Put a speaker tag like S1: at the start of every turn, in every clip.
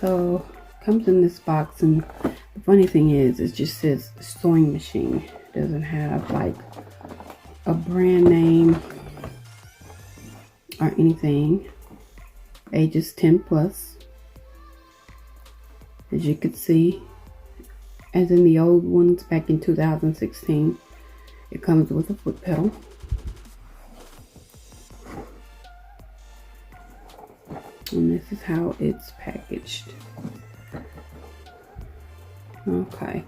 S1: So comes in this box, and the funny thing is it just says sewing machine. It doesn't have like a brand name or anything. Ages 10 plus. As you can see, as in the old ones back in 2016, it comes with a foot pedal. And this is how it's packaged. Okay,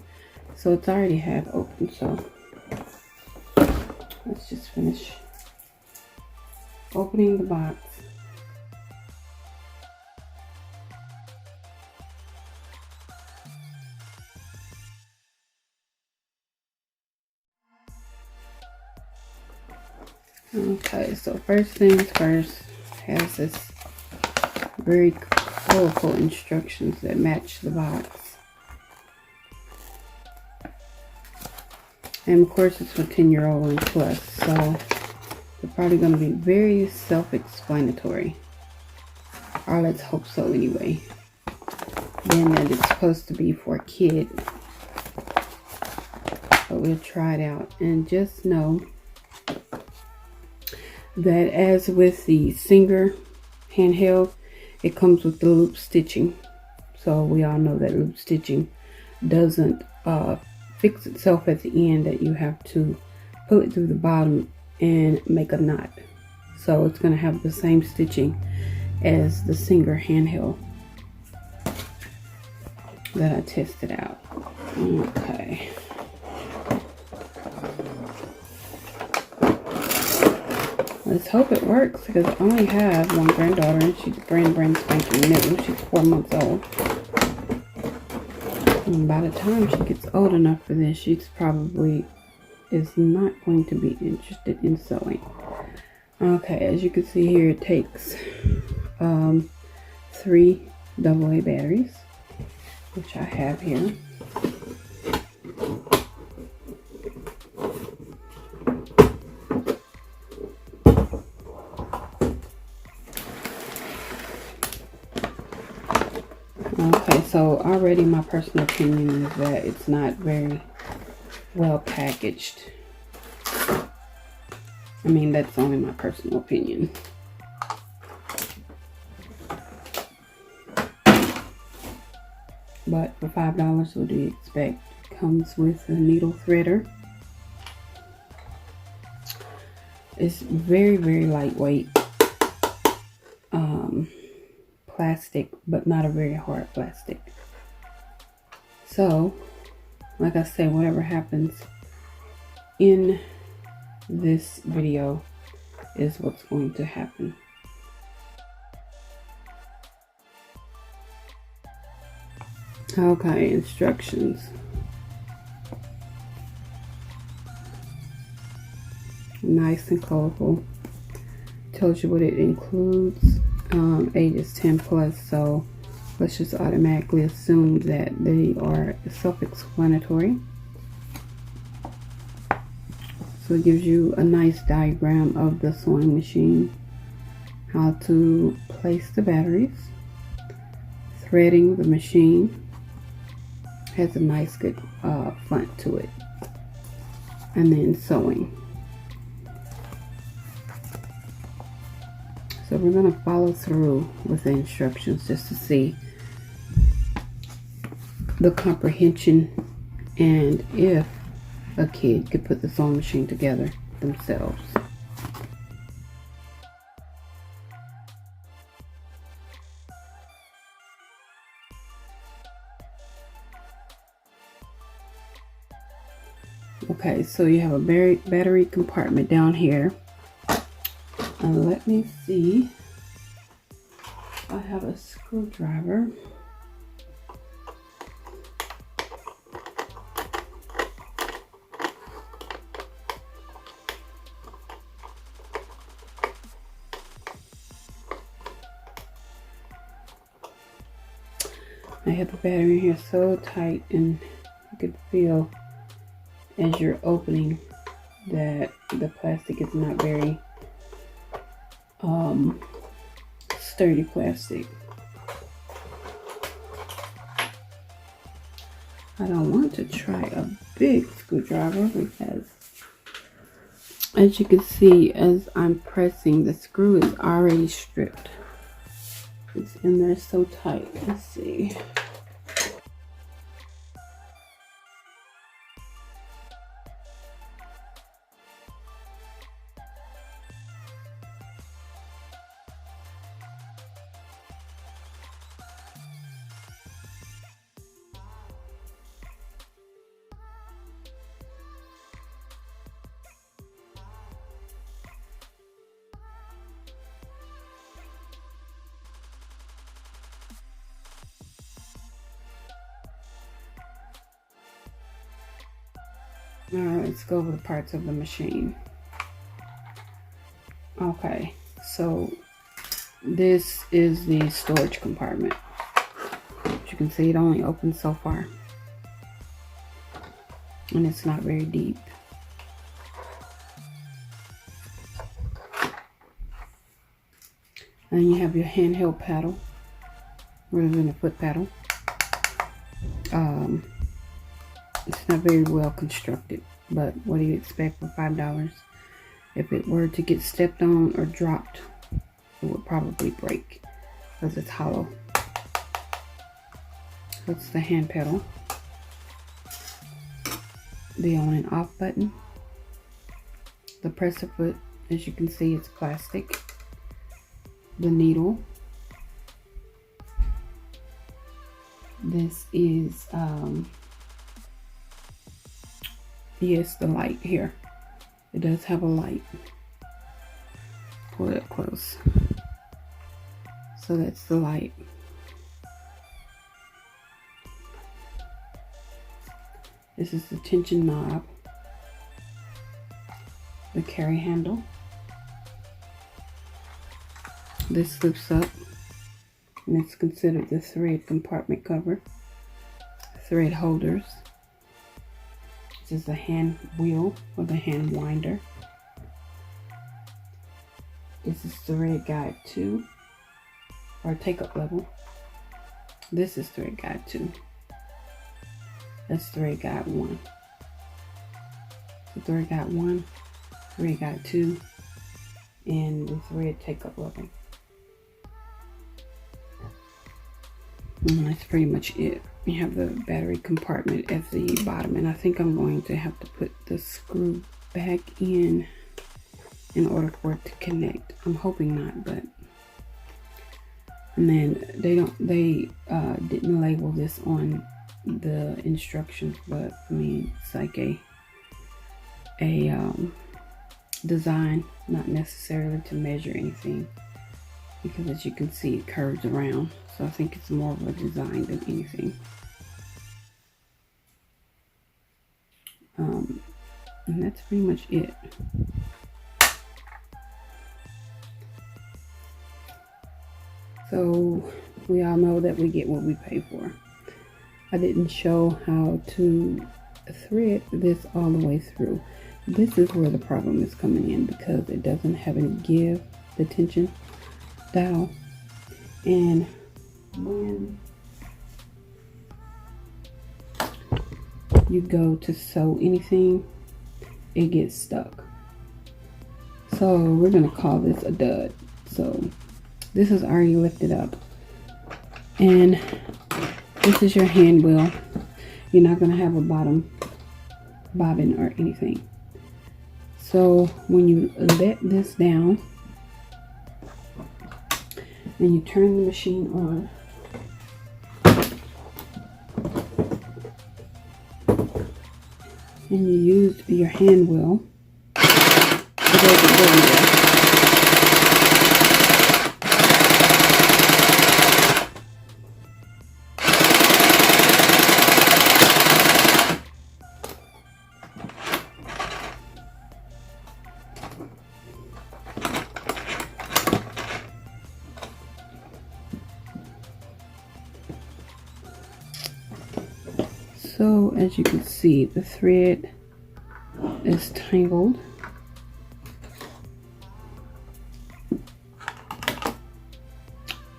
S1: so it's already half open, so let's just finish opening the box. Okay, so first things first, has this very colorful instructions that match the box. And of course it's for 10-year-old and plus, so they're probably going to be very self-explanatory. Or let's hope so anyway. Being that it's supposed to be for a kid. But we'll try it out. And just know that as with the Singer handheld, it comes with the loop stitching. So we all know that loop stitching doesn't fix itself at the end, that you have to pull it through the bottom and make a knot. So it's going to have the same stitching as the Singer handheld that I tested out. Okay. Let's hope it works, because I only have one granddaughter and she's brand spanking new. She's 4 months old. And by the time she gets old enough for this, she's probably is not going to be interested in sewing. Okay, as you can see here, it takes 3 AA batteries, which I have here. Okay, so already my personal opinion is that it's not very well packaged. I mean, that's only my personal opinion. But for $5, what do you expect? It comes with a needle threader. It's very, very lightweight. Plastic, but not a very hard plastic. So, like I said, whatever happens in this video is what's going to happen. Okay, instructions. Nice and colorful. Tells you what it includes. Ages 10 plus, so let's just automatically assume that they are self-explanatory. So it gives you a nice diagram of the sewing machine, how to place the batteries, threading the machine, has a nice good front to it, and then sewing. So we're going to follow through with the instructions just to see the comprehension and if a kid could put the sewing machine together themselves. Okay, so you have a battery compartment down here. And let me see. I have a screwdriver. I have the battery here so tight, and you could feel as you're opening that the plastic is not very sturdy plastic. I don't want to try a big screwdriver because, as you can see, as I'm pressing, the screw is already stripped. It's in there so tight. Let's see. Alright, let's go over the parts of the machine. Okay, so this is the storage compartment. As you can see, it only opens so far. And it's not very deep. And you have your handheld paddle rather than a foot paddle. It's not very well constructed, but what do you expect for $5? If it were to get stepped on or dropped, it would probably break because it's hollow. That's the hand pedal. The on and off button. The presser foot, as you can see, it's plastic. The needle. This is yes, the light here. It does have a light. Pull it up close. So that's the light. This is the tension knob. The carry handle. This slips up and it's considered the thread compartment cover. Thread holders. This is the hand wheel or the hand winder. This is thread guide 2 or take up level. This is thread guide 2. That's thread guide 1. So thread guide 1, thread guide 2, and the thread take up level. And that's pretty much it. You have the battery compartment at the bottom, and I think I'm going to have to put the screw back in order for it to connect. I'm hoping not, but. And then they didn't label this on the instructions, but I mean it's like a design, not necessarily to measure anything, because as you can see it curves around, so I think it's more of a design than anything. And that's pretty much it. So we all know that we get what we pay for. I didn't show how to thread this all the way through. This is where the problem is coming in, because it doesn't have any give, the tension dial. And when you go to sew anything, it gets stuck. So we're gonna call this a dud. So this is already lifted up, and this is your hand wheel. You're not gonna have a bottom bobbin or anything. So when you let this down and you turn the machine on, and you use your hand wheel, it doesn't go anywhere. So as you can see, the thread is tangled.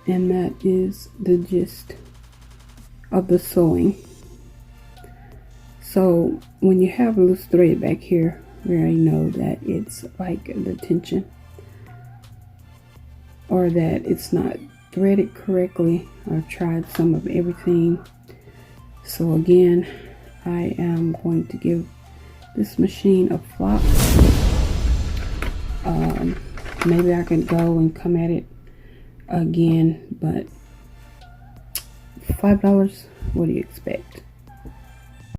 S1: And that is the gist of the sewing. So when you have a loose thread back here, we already know that it's like the tension, or that it's not threaded correctly. I've tried some of everything. So again, I am going to give this machine a flop. Maybe I can go and come at it again, but $5, what do you expect?